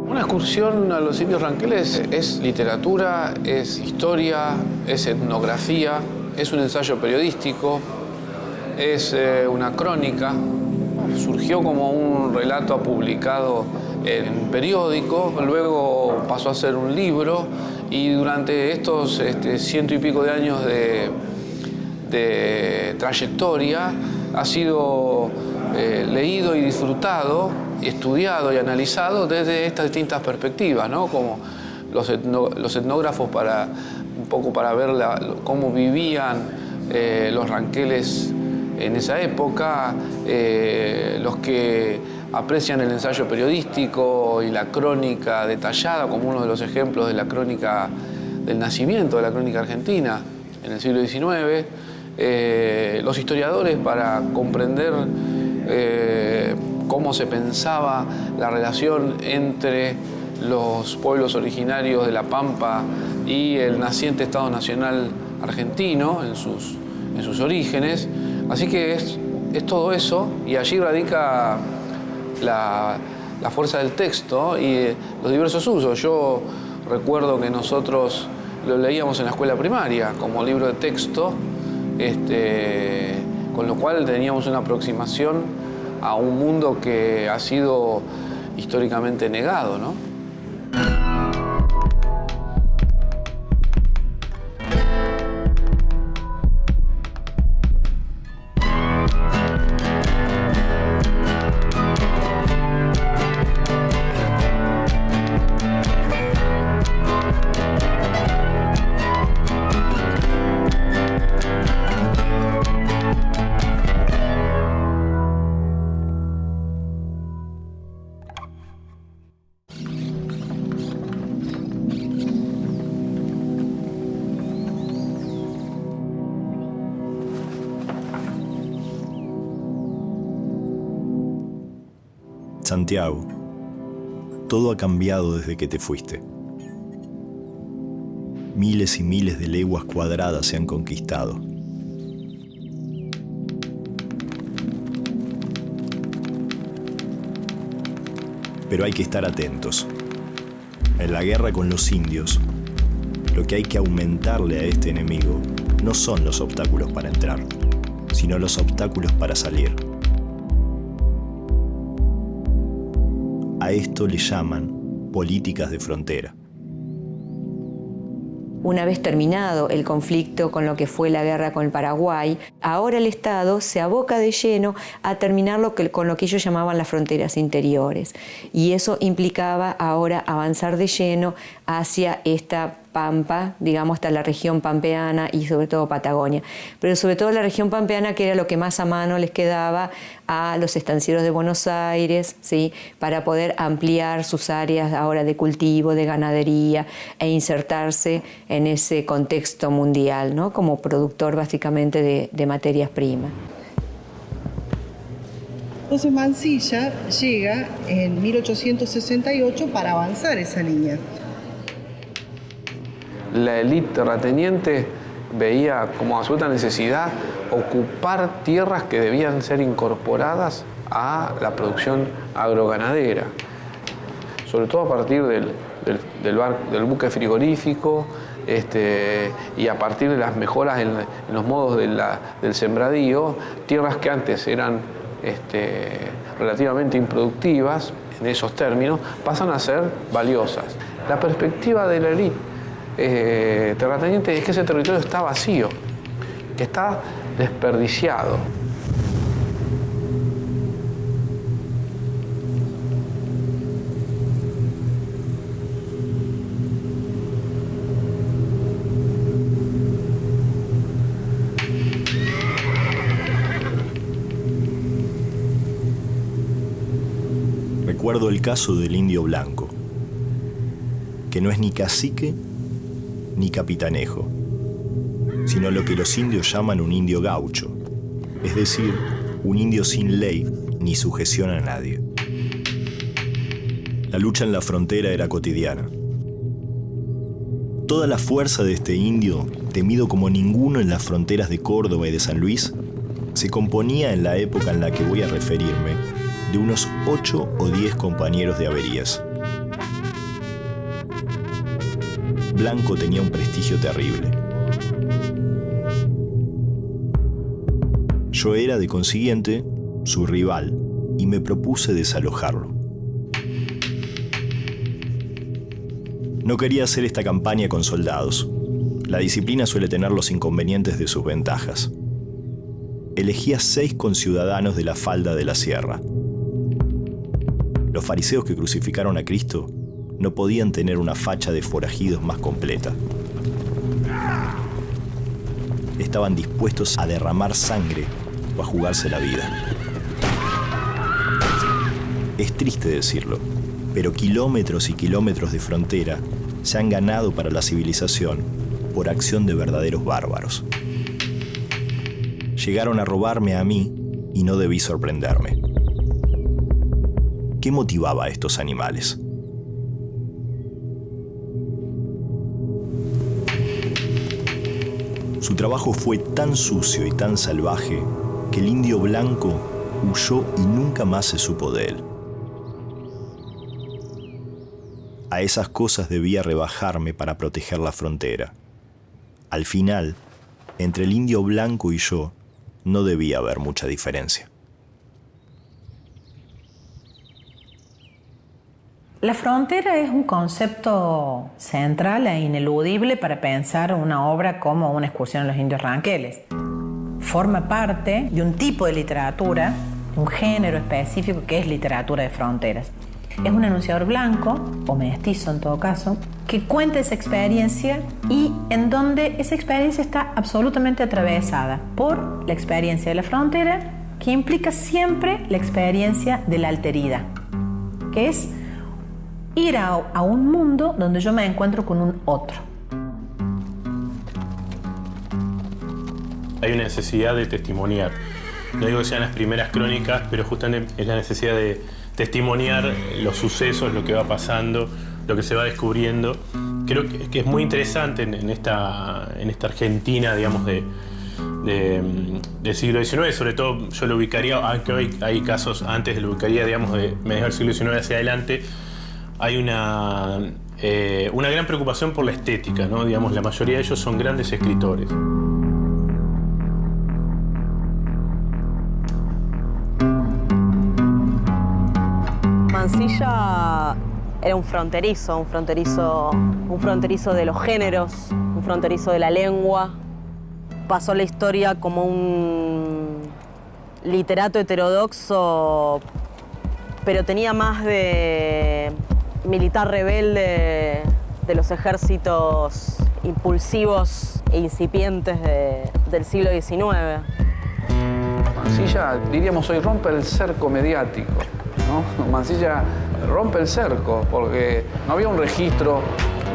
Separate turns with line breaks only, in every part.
Una excursión a los indios ranqueles es literatura, es historia, es etnografía, es un ensayo periodístico, es una crónica. Surgió como un relato publicado en periódico, luego pasó a ser un libro y durante estos 100 y pico de años de trayectoria ha sido leído y disfrutado, estudiado y analizado desde estas distintas perspectivas, ¿no? Como los etnógrafos un poco para ver cómo vivían los ranqueles en esa época, los que aprecian el ensayo periodístico y la crónica detallada como uno de los ejemplos de la crónica del nacimiento de la crónica argentina en el siglo XIX, los historiadores para comprender cómo se pensaba la relación entre los pueblos originarios de La Pampa y el naciente Estado Nacional argentino en sus orígenes. Así que es todo eso, y allí radica la fuerza del texto y los diversos usos. Yo recuerdo que nosotros lo leíamos en la escuela primaria como libro de texto, con lo cual teníamos una aproximación a un mundo que ha sido históricamente negado, ¿no?
Santiago, todo ha cambiado desde que te fuiste. Miles y miles de leguas cuadradas se han conquistado. Pero hay que estar atentos. En la guerra con los indios, lo que hay que aumentarle a este enemigo no son los obstáculos para entrar, sino los obstáculos para salir. A esto le llaman políticas de frontera.
Una vez terminado el conflicto con lo que fue la guerra con el Paraguay, ahora el Estado se aboca de lleno a terminar con lo que ellos llamaban las fronteras interiores. Y eso implicaba ahora avanzar de lleno hacia esta Pampa, digamos, hasta la región pampeana y sobre todo Patagonia. Pero sobre todo la región pampeana, que era lo que más a mano les quedaba a los estancieros de Buenos Aires, ¿sí? Para poder ampliar sus áreas ahora de cultivo, de ganadería e insertarse en ese contexto mundial, ¿no? Como productor básicamente de materias primas.
Entonces Mansilla llega en 1868 para avanzar esa línea.
La élite terrateniente veía como absoluta necesidad ocupar tierras que debían ser incorporadas a la producción agroganadera, sobre todo a partir del buque frigorífico, y a partir de las mejoras en los modos del sembradío, tierras que antes eran relativamente improductivas, en esos términos, pasan a ser valiosas. La perspectiva de la élite terrateniente es que ese territorio está vacío, que está desperdiciado.
Recuerdo el caso del indio blanco, que no es ni cacique ni capitanejo, sino lo que los indios llaman un indio gaucho, es decir, un indio sin ley ni sujeción a nadie. La lucha en la frontera era cotidiana. Toda la fuerza de este indio, temido como ninguno en las fronteras de Córdoba y de San Luis, se componía en la época en la que voy a referirme de unos 8 o 10 compañeros de averías. Blanco tenía un prestigio terrible. Yo era, de consiguiente, su rival y me propuse desalojarlo. No quería hacer esta campaña con soldados. La disciplina suele tener los inconvenientes de sus ventajas. Elegí a 6 conciudadanos de la falda de la sierra. Los fariseos que crucificaron a Cristo no podían tener una facha de forajidos más completa. Estaban dispuestos a derramar sangre o a jugarse la vida. Es triste decirlo, pero kilómetros y kilómetros de frontera se han ganado para la civilización por acción de verdaderos bárbaros. Llegaron a robarme a mí y no debí sorprenderme. ¿Qué motivaba a estos animales? Su trabajo fue tan sucio y tan salvaje que el indio blanco huyó y nunca más se supo de él. A esas cosas debía rebajarme para proteger la frontera. Al final, entre el indio blanco y yo, no debía haber mucha diferencia.
La frontera es un concepto central e ineludible para pensar una obra como Una excursión a los indios ranqueles. Forma parte de un tipo de literatura, un género específico que es literatura de fronteras. Es un anunciador blanco, o mestizo en todo caso, que cuenta esa experiencia y en donde esa experiencia está absolutamente atravesada por la experiencia de la frontera, que implica siempre la experiencia de la alteridad, que es ir a un mundo donde yo me encuentro con un otro.
Hay una necesidad de testimoniar. No digo que sean las primeras crónicas, pero justamente es la necesidad de testimoniar los sucesos, lo que va pasando, lo que se va descubriendo. Creo que es muy interesante en esta Argentina, digamos, del siglo XIX, sobre todo yo lo ubicaría, aunque hoy hay casos antes, lo ubicaría, digamos, de mediados del siglo XIX hacia adelante. Hay una gran preocupación por la estética, ¿no? Digamos, la mayoría de ellos son grandes escritores.
Mansilla era un fronterizo de los géneros, un fronterizo de la lengua. Pasó la historia como un literato heterodoxo, pero tenía más de militar rebelde de los ejércitos impulsivos e incipientes del siglo XIX.
Mansilla, diríamos hoy, rompe el cerco mediático, ¿no? Mansilla rompe el cerco porque no había un registro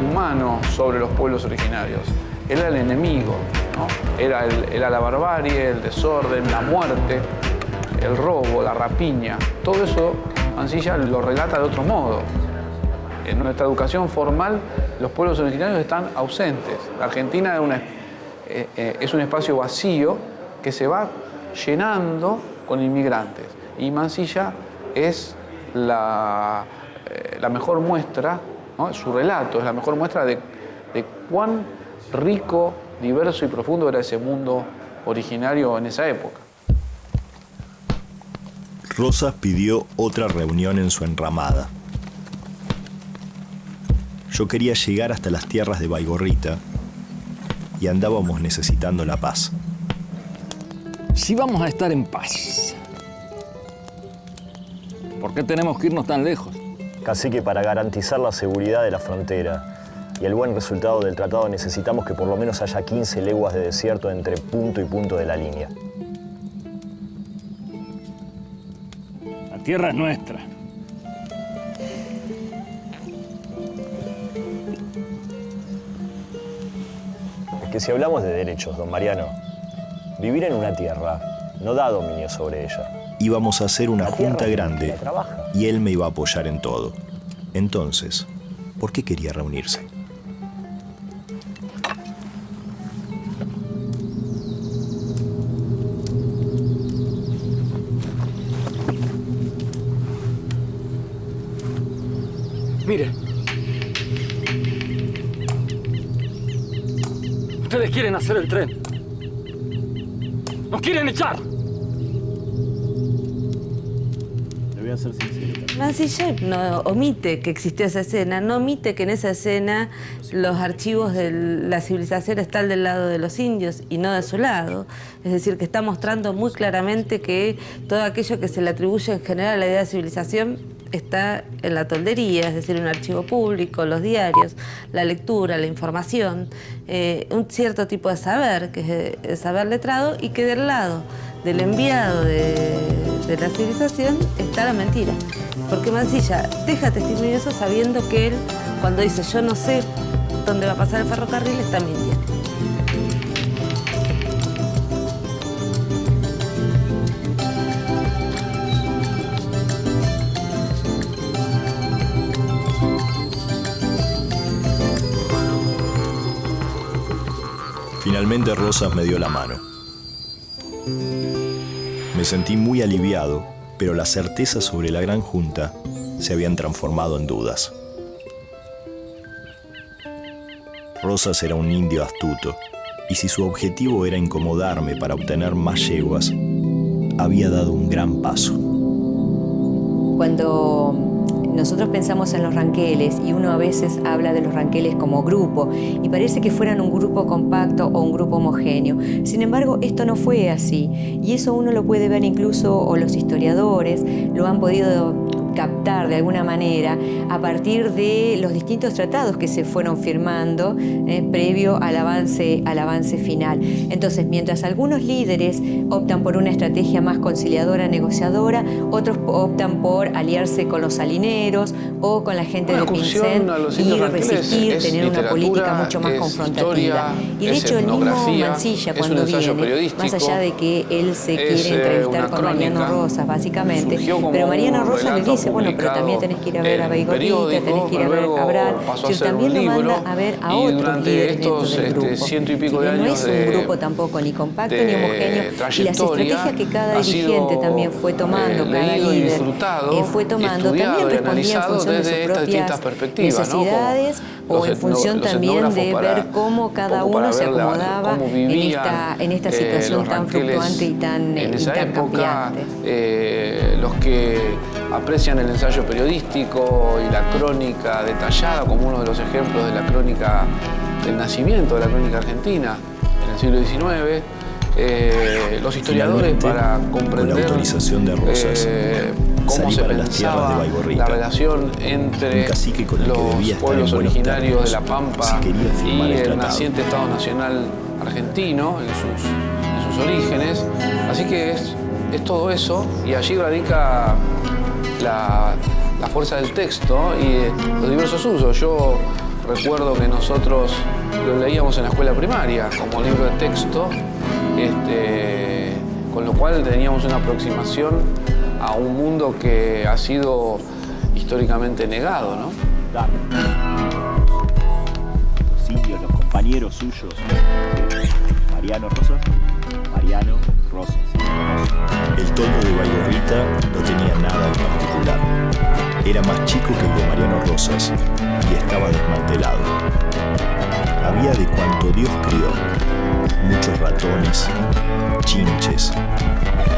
humano sobre los pueblos originarios. Él era el enemigo, ¿no? Era la barbarie, el desorden, la muerte, el robo, la rapiña. Todo eso Mansilla lo relata de otro modo. En nuestra educación formal, los pueblos originarios están ausentes. La Argentina es un espacio vacío que se va llenando con inmigrantes. Y Mansilla es la mejor muestra, ¿no? Su relato es la mejor muestra de cuán rico, diverso y profundo era ese mundo originario en esa época.
Rosas pidió otra reunión en su enramada. Yo quería llegar hasta las tierras de Baigorrita y andábamos necesitando la paz.
Si vamos a estar en paz, ¿por qué tenemos que irnos tan lejos?
Cacique, para garantizar la seguridad de la frontera y el buen resultado del tratado necesitamos que por lo menos haya 15 leguas de desierto entre punto y punto de la línea.
La tierra es nuestra.
Es que si hablamos de derechos, don Mariano, vivir en una tierra no da dominio sobre ella. Íbamos a hacer una junta grande y él me iba a apoyar en todo. Entonces, ¿por qué quería reunirse?
Mire. Ustedes quieren hacer el tren. ¡Nos quieren echar!
Le voy a ser sincero.
Mansilla no omite que existió esa escena, no omite que en esa escena los archivos de la civilización están del lado de los indios y no de su lado. Es decir, que está mostrando muy claramente que todo aquello que se le atribuye en general a la idea de civilización está en la toldería, es decir, un archivo público, los diarios, la lectura, la información, un cierto tipo de saber, que es el saber letrado, y que del lado del enviado de la civilización está la mentira. Porque Mansilla deja testimonio eso sabiendo que él, cuando dice yo no sé dónde va a pasar el ferrocarril, está mintiendo.
Finalmente Rosas me dio la mano. Me sentí muy aliviado, pero las certezas sobre la gran junta se habían transformado en dudas. Rosas era un indio astuto, y si su objetivo era incomodarme para obtener más yeguas, había dado un gran paso.
Cuando nosotros pensamos en los ranqueles y uno a veces habla de los ranqueles como grupo y parece que fueran un grupo compacto o un grupo homogéneo. Sin embargo, esto no fue así y eso uno lo puede ver incluso, o los historiadores lo han podido captar de alguna manera a partir de los distintos tratados que se fueron firmando previo al avance final. Entonces, mientras algunos líderes optan por una estrategia más conciliadora, negociadora, otros optan por aliarse con los salineros o con la gente de Pincén y resistir, tener una política mucho más confrontativa. Y de hecho, el mismo Mansilla, cuando viene, más allá de que él se quiere entrevistar con Mariano Rosas, básicamente, pero Mariano Rosas le dice, bueno, pero también tenés que ir a ver a Baigorrita, tenés que ir a ver a Cabral, si también lo manda a ver a otros líderes dentro del grupo.
Ciento y pico de
no
años
es un grupo tampoco ni compacto ni homogéneo, y las estrategias que cada dirigente también fue tomando, cada líder fue tomando, también respondía en función de sus propias necesidades, ¿no? O en función también de ver cómo cada uno se acomodaba en esta situación tan fluctuante y tan cambiante.
Los que aprecian el ensayo periodístico y la crónica detallada como uno de los ejemplos de la crónica del nacimiento de la crónica argentina en el siglo XIX, los historiadores para comprender
con la autorización de Rosas,
cómo se pensaba la relación entre los pueblos originarios de La Pampa y el naciente Estado Nacional argentino en sus orígenes. Así que es todo eso, y allí radica la fuerza del texto y los diversos usos. Yo recuerdo que nosotros lo leíamos en la escuela primaria como libro de texto, con lo cual teníamos una aproximación a un mundo que ha sido históricamente negado, ¿no?
Los indios, los compañeros suyos, Mariano Rosas. El toldo de Baigorrita no tenía nada en particular. Era más chico que el de Mariano Rosas y estaba desmantelado. Había de cuanto Dios crió: muchos ratones, chinches,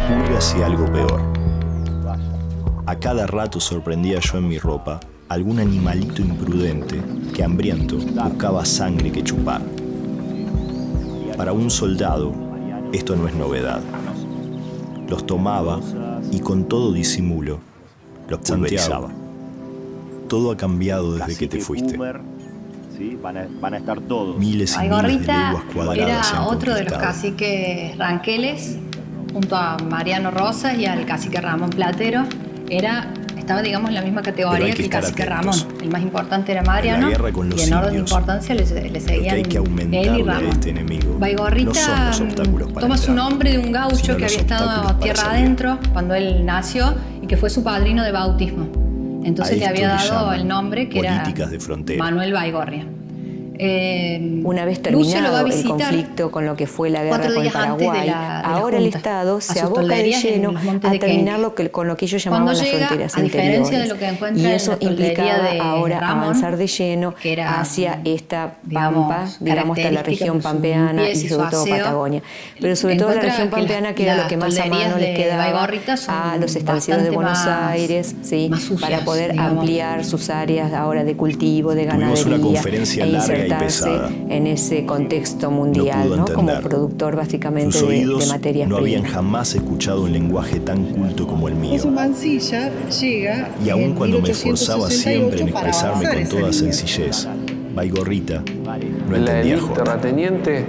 pulgas y algo peor. A cada rato sorprendía yo en mi ropa algún animalito imprudente que, hambriento, buscaba sangre que chupar. Para un soldado, esto no es novedad. Los tomaba y con todo disimulo los pulverizaba. Todo ha cambiado desde que te fuiste.
¿Sí? Van a estar todos.
Miles y miles de leguas cuadradas
era otro de los caciques ranqueles, junto a Mariano Rosas y al cacique Ramón Platero. Estaba, digamos, en la misma categoría que el cacique Ramón. El más importante era Mariano, y en orden de importancia le seguían él y Ramón. Baigorrita toma su nombre de un gaucho que había estado a tierra adentro cuando él nació y que fue su padrino de bautismo. Entonces le había dado el nombre que era Manuel Baigorria.
Una vez terminado el conflicto con lo que fue la guerra con Paraguay, ahora el Estado se aboca de lleno a terminar con lo que ellos llamaban las fronteras interiores. Y eso implicaba ahora avanzar de lleno hacia esta pampa, digamos, hasta la región pampeana y sobre todo Patagonia. Pero sobre todo la región pampeana, que era lo que más a mano les quedaba a los estancieros de Buenos Aires, ¿sí? Para poder ampliar sus áreas ahora de cultivo, de ganadería e insertarse en ese contexto mundial, ¿no? Como productor básicamente de materias
no habían
primas.
jamás escuchado un lenguaje tan culto como el mío.
José Mansilla llega
Y aun
en
cuando me esforzaba
1868
siempre en
para
expresarme
avanzar
con
esa
toda
línea.
sencillez, Baigorrita no
La
entendía
élite
joda.
terrateniente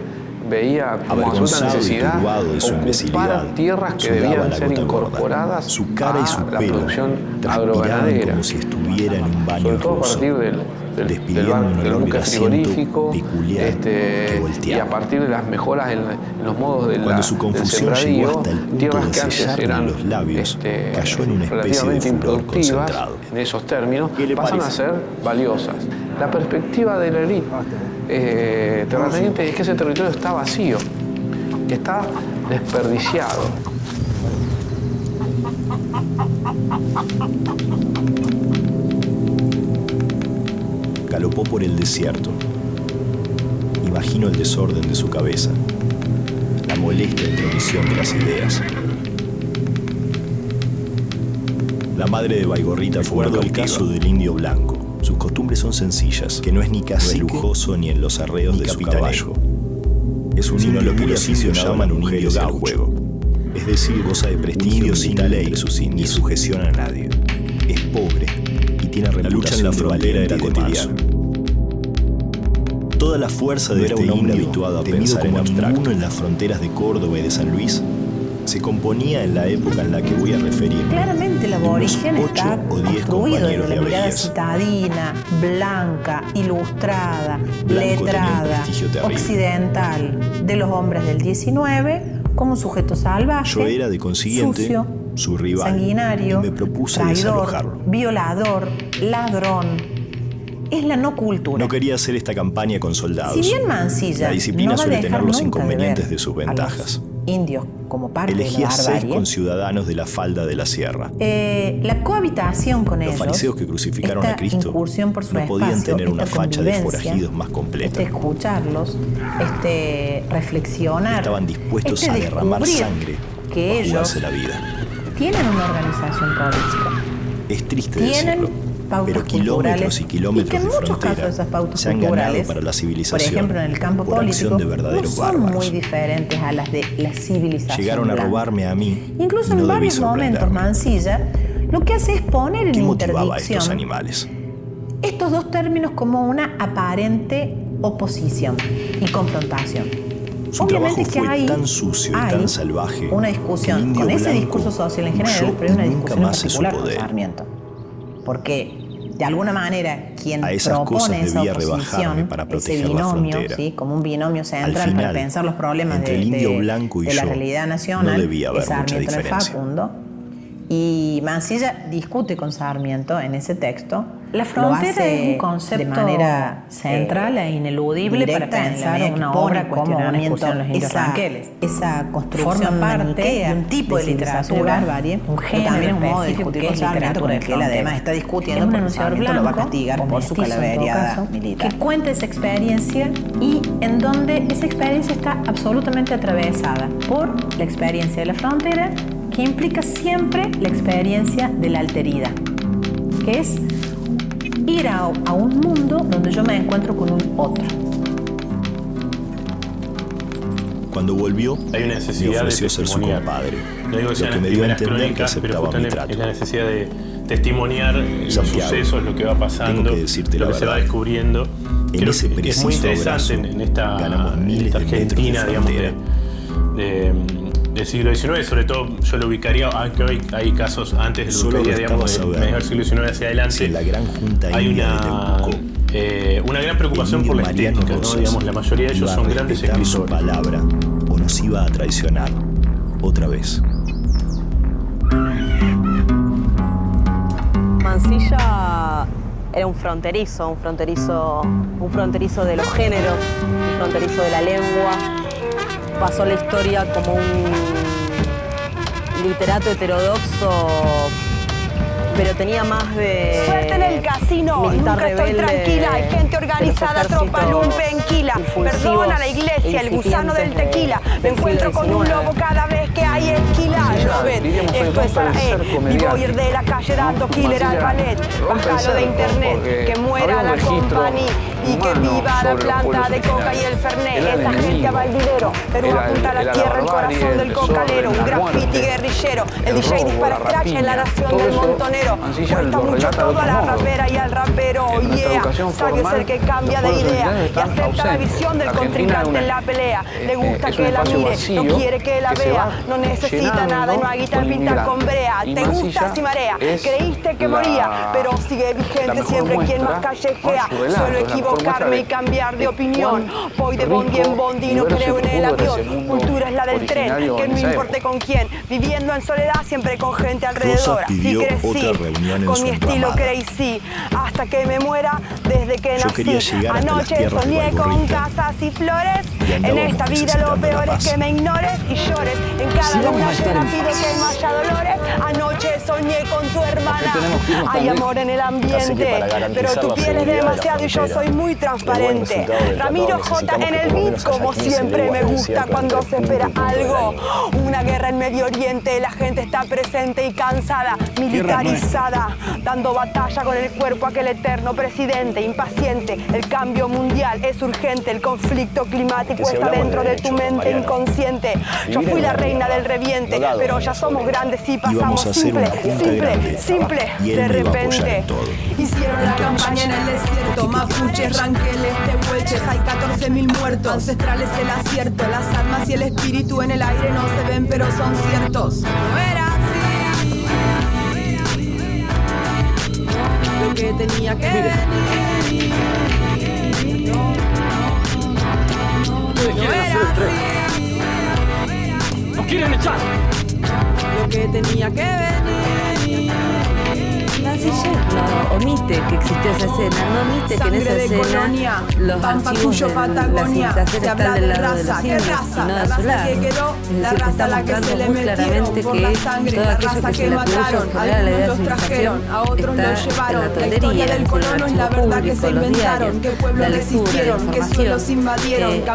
veía como absoluta
Avergonzado y
necesidad
turbado de su imbecilidad,
ocupar tierras que
sudaba
debían
la
ser
gota gorda.
incorporadas
Su cara y su
a la
pelo
producción
transpiraban
agroganadera.
como si estuviera en un baño
Sobre todo a
ruso,
partir del
despidiendo un
del
olor
buque
grasiento
frigorífico,
peculiar que
y
volteaba.
a partir de las mejoras en los modos
Cuando su
del
confusión llegó
sembradío,
hasta el punto
tierras
de
que antes
sellarle
eran
los labios, cayó en una especie de
relativamente
furor
improductivas
concentrado.
en esos términos,
¿Qué le
pasan a
parece?
ser valiosas. La perspectiva de la élite terrateniente es que ese territorio está vacío, que está desperdiciado.
Galopó por el desierto. Imagino el desorden de su cabeza, la molesta intromisión de las ideas. La madre de Baigorrita fue el caso del indio blanco. Sus costumbres son sencillas, que no es ni cacique, no es lujoso ni en los arreos de su caballo. Es un indio lo que los indios llaman un indio gaucho. Es decir, goza de prestigio sin ley ni sujeción a nadie. Es pobre y tiene reputación de valiente y de marzo. Toda la fuerza de este indio, habituado a pensar en abstracto en las fronteras de Córdoba y de San Luis, se componía en la época en la que voy a referirme.
Claramente el aborigen está construido desde la mirada
Avilés.
citadina, blanca, ilustrada,
Blanco tenía un
letrada,
prestigio terrible.
occidental, de los hombres del 19, como un sujeto salvaje,
Yo era, de consiguiente,
sucio,
su rival,
sanguinario,
y me propuse
traidor,
desalojarlo.
violador, ladrón. Es la no cultura.
No quería hacer esta campaña con soldados.
Si bien Mansilla
La disciplina
no va a
suele
dejar
tener los
nunca
inconvenientes
ver
de sus
a
ventajas.
los indios como parte
Elegí
de la
a 6
barbarie,
conciudadanos de la falda de la sierra.
la cohabitación con
Los
ellos,
fariseos que crucificaron
esta
a Cristo
incursión por su
no podían
espacio,
tener una
esta
facha de
convivencia,
forajidos más completa.
escucharlos, reflexionar,
Estaban dispuestos a derramar
descubrir
sangre
que
o a
ellos
jugarse la vida.
tienen una organización política,
Es triste
tienen
decirlo,
pautas
pero kilómetros
culturales,
y kilómetros
y que en
de
muchos
frontera
casos esas pautas
se han ganado
culturales,
para la civilización,
por ejemplo en el campo
por acción
político,
de
no
verdaderos
son
bárbaros.
muy diferentes a las de la civilización
Llegaron a
blanca.
robarme a mí.
Incluso
y no
en
debí
varios momentos
sorprenderme.
Mansilla lo que hace es poner en
¿Qué motivaba a
interdicción
estos animales?
estos dos términos como una aparente oposición y confrontación.
Su
Obviamente
trabajo
que
fue
hay,
tan sucio y tan salvaje
una
que el
discusión
indio
con ese
blanco
discurso social en general,
huyó
pero hay una
y nunca
discusión en
más se
particular
supo
con
de él.
Sarmiento. Porque de alguna manera quien
A esas
propone
cosas
esa
debía
oposición,
rebajarme para
ese
proteger la
binomio,
frontera.
¿sí? Como un binomio central
Al final,
para pensar los problemas
entre el indio blanco y
de la
yo,
realidad nacional,
no debía haber
es Sarmiento
mucha
en el
diferencia.
Facundo. Y Mansilla discute con Sarmiento en ese texto La frontera es un concepto de manera central e ineludible para pensar una obra como una excursión de los indios ranqueles. Esa construcción forma parte de un tipo de literatura, un género, un modo de discutir que es literatura que él además está discutiendo porque el Parlamento lo va a castigar por su calaveriada militar. Que cuenta esa experiencia y en donde esa experiencia está absolutamente atravesada por la experiencia de la frontera, que implica siempre la experiencia de la alteridad, que es ir a un mundo donde yo me encuentro con un otro.
Cuando volvió,
hay una necesidad
le ofreció
de
ser su compadre,
no digo
lo que me dio a entender que aceptaba mi trato.
Es la necesidad de testimoniar los sucesos, lo que va pasando, lo que se va descubriendo.
En ese
que es muy interesante en esta Argentina, digamos, del siglo XIX, sobre todo yo lo ubicaría, aunque hoy hay casos antes, lo ubicaría, digamos, del mejor siglo XIX hacia adelante.
La gran junta
hay una gran preocupación por la estética, ¿no? Digamos, la mayoría de ellos son grandes escritores.
Su palabra o nos iba a traicionar otra vez.
Mansilla era un fronterizo de los géneros, un fronterizo de la lengua. Pasó la historia como un literato heterodoxo, pero tenía más de...
Suerte en el casino, nunca estoy tranquila, hay gente organizada, tropa lumpenquila. Perdona la iglesia, el gusano del tequila. Me encuentro con un lobo cada vez que hay esquila. Lo ven, esto es Araé. Vivo a ir de la calle dando killer al ballet. Bájalo de internet, que muera la compañía y que viva la planta de coca y el fernet. Esa gente va al videro, pero apunta a la tierra el corazón del cocalero. Un graffiti guerrillero, el DJ dispara scratch en la nación del montonero. Cuesta mucho todo a la rapera y al rapero, yeah. Sabio es el que cambia de idea y acepta la visión del contrincante en la pelea. Le gusta que la mire, no quiere que la vea, no necesita nada y no agita el pintar con brea. Te gusta si marea, creíste que moría, pero sigue vigente siempre quien más callejea. Suelo equivocarme y cambiar de opinión. Voy de bondi en bondi, no creo en el avión. Cultura es la del tren, que no importe con quién. Viviendo en soledad siempre con gente alrededor. Así crecí. Con mi estilo crazy, hasta que me muera, desde que nací. Anoche soñé con casas y flores. En esta vida lo peor es que me ignores y llores. En cada luna llena pido que no haya dolores. Anoche soñé con tu hermana. Hay amor en el ambiente, pero tu piel es demasiado y yo soy muy transparente. Ramiro J en el beat, como siempre me gusta cuando se espera algo. Una guerra en Medio Oriente, la gente está presente y cansada, militarizada, dando batalla con el cuerpo aquel eterno presidente, impaciente. El cambio mundial es urgente, el conflicto climático está dentro de tu mente inconsciente. Yo fui la reina del reviente, pero ya somos grandes y pasamos simple, de repente.
Hicieron la campaña en el desierto, mapuches, ranqueles, tehuelches, hay 14.000 muertos. Ancestrales el acierto, las almas y el espíritu en el aire no se ven pero son ciertos. No era así, lo que tenía que venir.
Ustedes quieren hacer el tren. ¡Nos quieren echar!
Lo que tenía que venir.
Mansilla no omite que existió esa escena, no omite que en esa escena los archivos de la civilización están del lado de los indios y no de su lado. Es decir, que está mostrando muy claramente que todo aquello que se le atribuye en general a la idea de civilización está en la tontería, es decir, el archivo público, los diarios, la lectura, la información,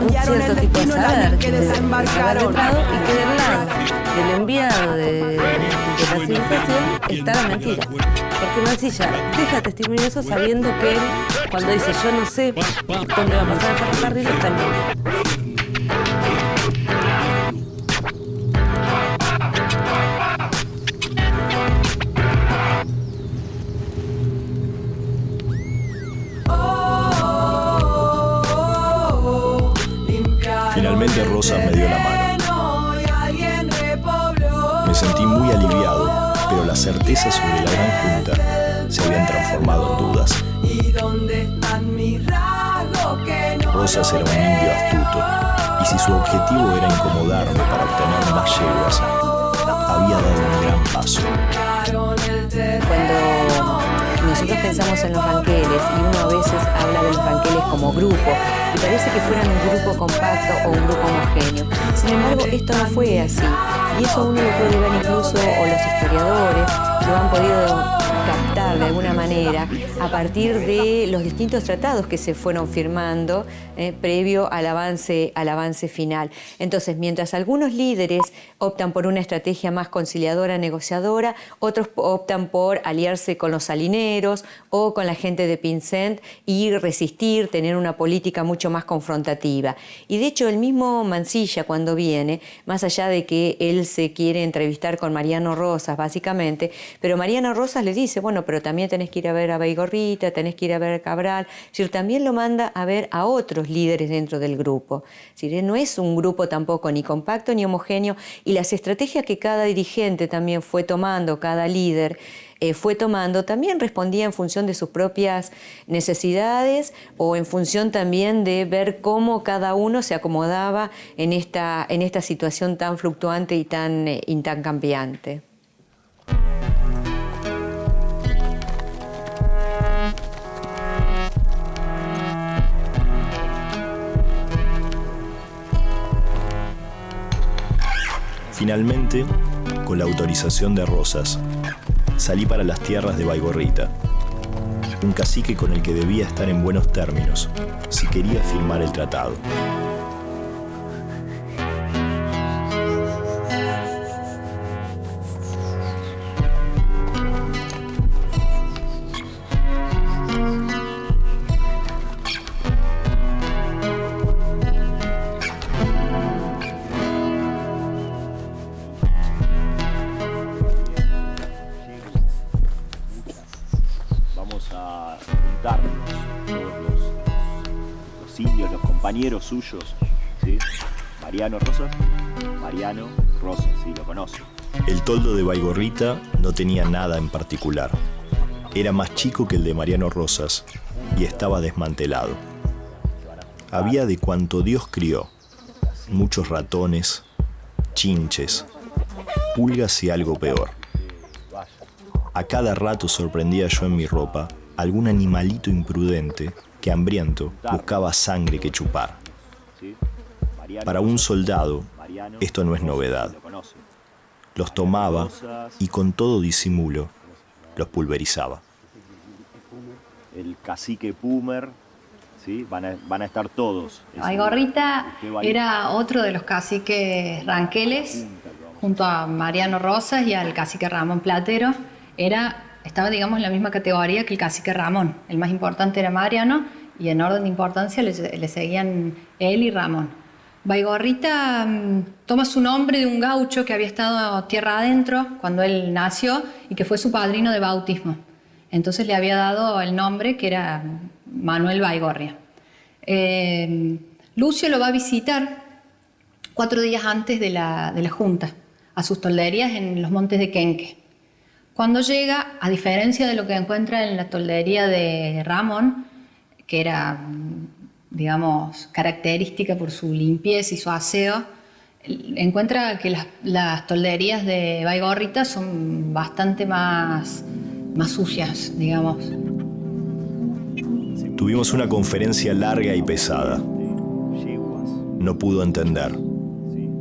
un cierto tipo de saber que está arreglado y que del lado del enviado de la civilización está la mentira. Porque Mansilla deja testimonio de eso sabiendo que él, cuando dice yo no sé dónde va a pasar el ferrocarril, está en medio.
Finalmente Rosa me dio la mano. Me sentí muy aliviado, pero las certezas sobre la gran junta se habían transformado en dudas. Rosas era un indio astuto, y si su objetivo era incomodarme para obtener más yeguas, había dado un gran paso.
Cuando nosotros pensamos en los ranqueles y uno a veces habla de los ranqueles como grupo y parece que fueran un grupo compacto o un grupo homogéneo. Sin embargo, esto no fue así y eso uno lo puede ver incluso, o los historiadores lo han podido captar de alguna manera a partir de los distintos tratados que se fueron firmando previo al avance final. Entonces, mientras algunos líderes optan por una estrategia más conciliadora, negociadora, otros optan por aliarse con los salineros o con la gente de Pinsent y resistir, tener una política mucho más confrontativa. Y de hecho, el mismo Mansilla, cuando viene, más allá de que él se quiere entrevistar con Mariano Rosas, básicamente, pero Mariano Rosas le dice, bueno, pero también tenés que ir a ver a Baigorrita, tenés que ir a ver a Cabral. Es decir, también lo manda a ver a otros líderes dentro del grupo. Es decir, no es un grupo tampoco ni compacto ni homogéneo, y las estrategias que cada dirigente también fue tomando, cada líder fue tomando, también respondía en función de sus propias necesidades o en función también de ver cómo cada uno se acomodaba en esta situación tan fluctuante y tan cambiante.
Finalmente, con la autorización de Rosas, salí para las tierras de Baigorrita, un cacique con el que debía estar en buenos términos si quería firmar el tratado.
Compañeros suyos, ¿sí? Mariano Rosas, sí, lo conoce.
El toldo de Baigorrita no tenía nada en particular. Era más chico que el de Mariano Rosas y estaba desmantelado. Había de cuanto Dios crió: muchos ratones, chinches, pulgas y algo peor. A cada rato sorprendía yo en mi ropa algún animalito imprudente que, hambriento, buscaba sangre que chupar. Para un soldado, esto no es novedad. Los tomaba y con todo disimulo los pulverizaba.
El cacique Pumer, ¿sí? Van a estar todos.
Baigorrita era otro de los caciques ranqueles, junto a Mariano Rosas y al cacique Ramón Platero. Estaba, digamos, en la misma categoría que el cacique Ramón. El más importante era Mariano y en orden de importancia le seguían él y Ramón. Baigorrita toma su nombre de un gaucho que había estado tierra adentro cuando él nació y que fue su padrino de bautismo. Entonces le había dado el nombre, que era Manuel Baigorria. Lucio lo va a visitar 4 días antes de la junta, a sus tolderías en los montes de Quenque. Cuando llega, a diferencia de lo que encuentra en la toldería de Ramón, que era, digamos, característica por su limpieza y su aseo, encuentra que las tolderías de Baigorrita son bastante más sucias, digamos.
Tuvimos una conferencia larga y pesada. No pudo entender.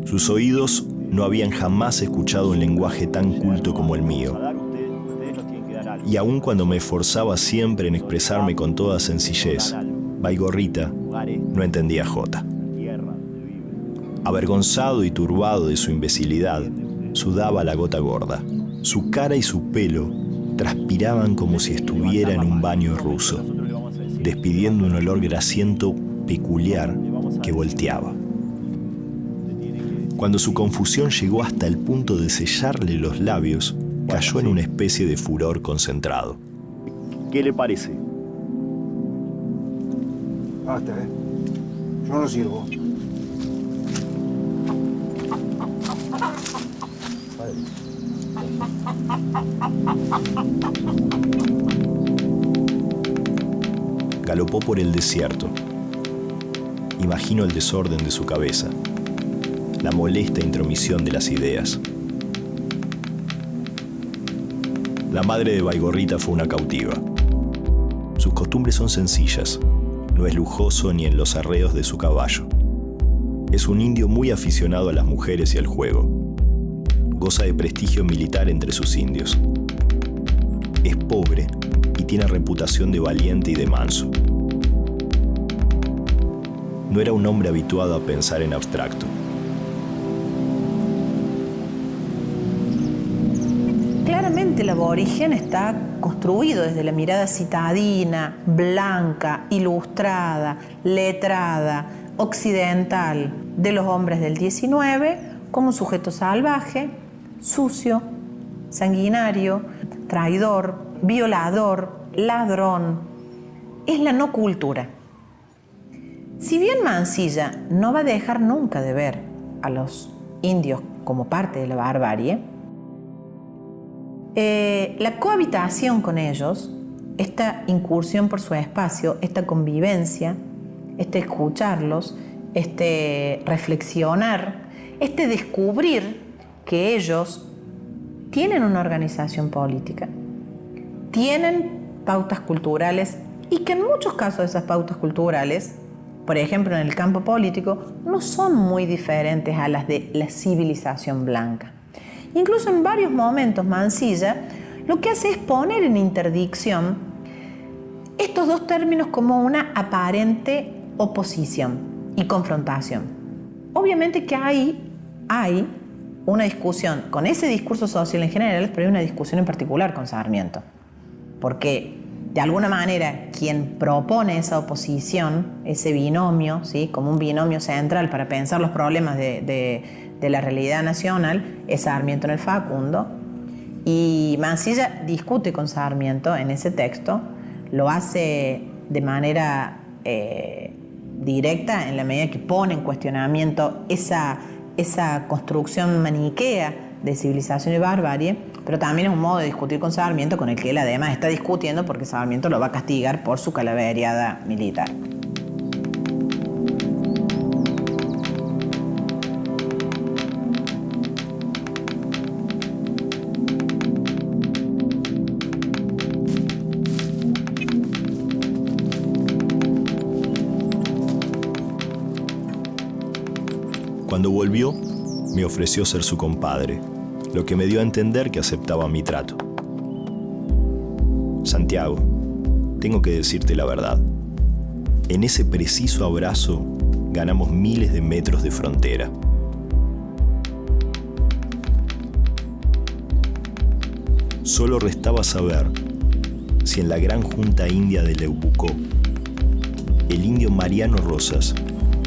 Sus oídos no habían jamás escuchado un lenguaje tan culto como el mío. Y aun cuando me esforzaba siempre en expresarme con toda sencillez, Baigorrita no entendía jota. Avergonzado y turbado de su imbecilidad, sudaba la gota gorda. Su cara y su pelo transpiraban como si estuviera en un baño ruso, despidiendo un olor grasiento peculiar que volteaba. Cuando su confusión llegó hasta el punto de sellarle los labios, cayó en una especie de furor concentrado.
¿Qué le parece?
Basta, yo no sirvo.
Galopó por el desierto. Imagino el desorden de su cabeza, la molesta intromisión de las ideas. La madre de Baigorrita fue una cautiva. Sus costumbres son sencillas. No es lujoso ni en los arreos de su caballo. Es un indio muy aficionado a las mujeres y al juego. Goza de prestigio militar entre sus indios. Es pobre y tiene reputación de valiente y de manso. No era un hombre habituado a pensar en abstracto.
Claramente el aborigen está construido desde la mirada citadina, blanca, ilustrada, letrada, occidental de los hombres del 19 como un sujeto salvaje, sucio, sanguinario, traidor, violador, ladrón. Es la no cultura. Si bien Mansilla no va a dejar nunca de ver a los indios como parte de la barbarie, la cohabitación con ellos, esta incursión por su espacio, esta convivencia, este escucharlos, este reflexionar, este descubrir que ellos tienen una organización política, tienen pautas culturales y que en muchos casos esas pautas culturales, por ejemplo en el campo político, no son muy diferentes a las de la civilización blanca. Incluso en varios momentos Mansilla lo que hace es poner en interdicción estos dos términos como una aparente oposición y confrontación. Obviamente que hay una discusión con ese discurso social en general, pero hay una discusión en particular con Sarmiento. Porque de alguna manera quien propone esa oposición, ese binomio, ¿sí?, como un binomio central para pensar los problemas de la realidad nacional, es Sarmiento en el Facundo. Y Mansilla discute con Sarmiento en ese texto, lo hace de manera directa en la medida que pone en cuestionamiento esa construcción maniquea de civilización y barbarie, pero también es un modo de discutir con Sarmiento con el que él además está discutiendo porque Sarmiento lo va a castigar por su calaveriada militar.
Cuando volvió, me ofreció ser su compadre, lo que me dio a entender que aceptaba mi trato. Santiago, tengo que decirte la verdad. En ese preciso abrazo ganamos miles de metros de frontera. Solo restaba saber si en la gran junta india de Leupucó, el indio Mariano Rosas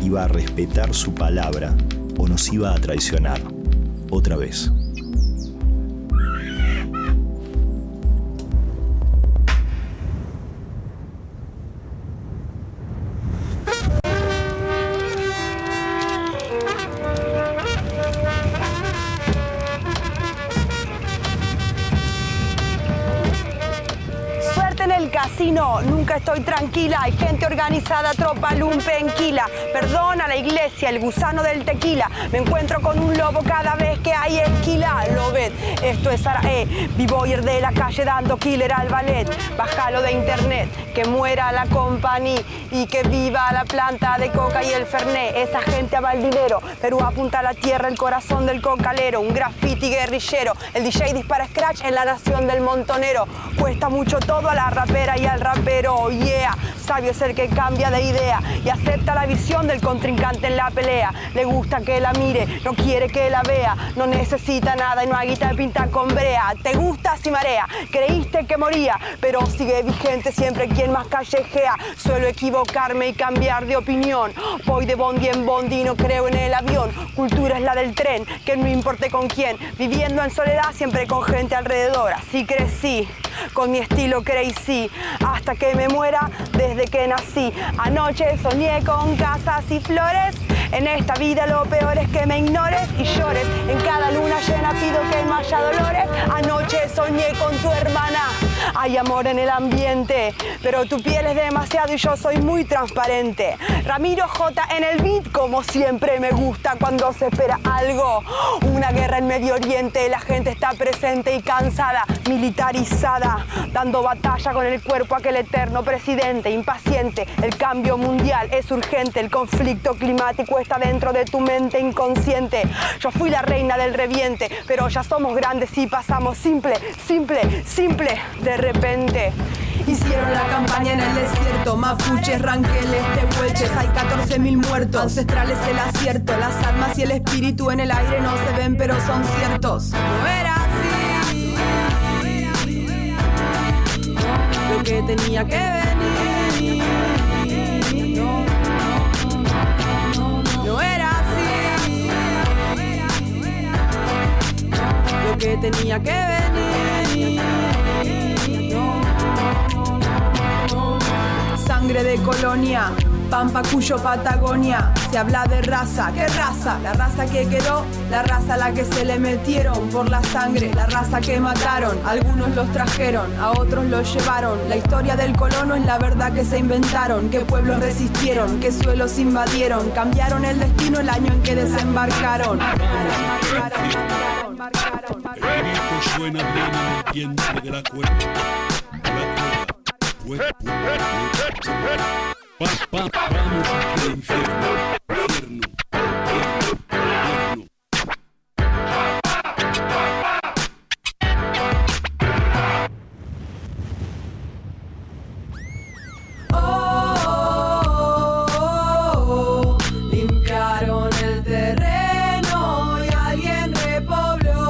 iba a respetar su palabra o nos iba a traicionar otra vez.
Casino, nunca estoy tranquila, hay gente organizada, tropa lumpenquila, perdona la iglesia, el gusano del tequila, me encuentro con un lobo cada vez que hay esquila, lo ves, esto es Arae, B-boyer de la calle dando killer al ballet, bájalo de internet, que muera la compañía y que viva la planta de coca y el fernet, esa gente va al dinero, Perú apunta a la tierra, el corazón del cocalero, un graffiti guerrillero, el DJ dispara scratch en la nación del montonero, cuesta mucho todo a la rapera y al rapero, oh yeah, sabio es el que cambia de idea y acepta la visión del contrincante en la pelea, le gusta que la mire, no quiere que la vea, no necesita nada y no hay guita de pinta con brea, te gusta si marea, creíste que moría, pero sigue vigente siempre quien más callejea, suelo equivocarme y cambiar de opinión, voy de bondi en bondi y no creo en el avión, cultura es la del tren, que no importe con quién, viviendo en soledad siempre con gente alrededor, así crecí, con mi estilo crazy, hasta que me muera desde que nací. Anoche soñé con casas y flores, en esta vida lo peor es que me ignores y llores, en cada luna llena pido que no haya dolores. Anoche soñé con tu hermana, Hay amor en el ambiente, pero tu piel es demasiado y yo soy muy transparente. Ramiro J en el beat, como siempre me gusta cuando se espera algo. Una guerra en Medio Oriente, la gente está presente y cansada, militarizada, dando batalla con el cuerpo aquel eterno presidente, impaciente. El cambio mundial es urgente, el conflicto climático está dentro de tu mente inconsciente. Yo fui la reina del reviente, pero ya somos grandes y pasamos simple, simple, simple, de repente.
Hicieron la campaña en el desierto, mapuches, ranqueles, tehuelches, hay 14.000 muertos. Ancestrales el acierto, las almas y el espíritu en el aire no se ven pero son ciertos. No era así, lo que tenía que venir. No era así, lo que tenía que venir. Sangre de colonia, Pampa, Cuyo, Patagonia. Se habla de raza, ¿qué raza? La raza que quedó, la raza a la que se le metieron por la sangre, la raza que mataron. Algunos los trajeron, a otros los llevaron. La historia del colono es la verdad que se inventaron. Qué pueblos resistieron, qué suelos invadieron. Cambiaron el destino el año en que desembarcaron.
Suena bien en el vientre de la cuerda. Vamos al infierno, infierno, infierno.
Limpiaron el terreno y alguien repobló.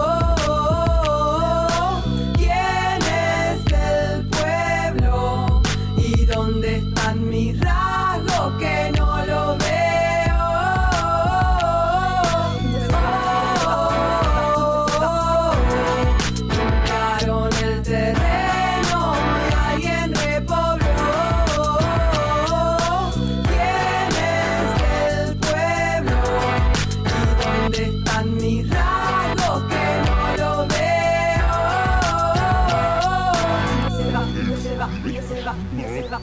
¿Quién es el pueblo? ¿Y dónde están mis rasgos que no lo veo? Limpiaron el terreno y alguien repobló. ¿Quién es el pueblo? ¿Y dónde están mis rasgos que no lo veo? Se va, se va, se va, se va.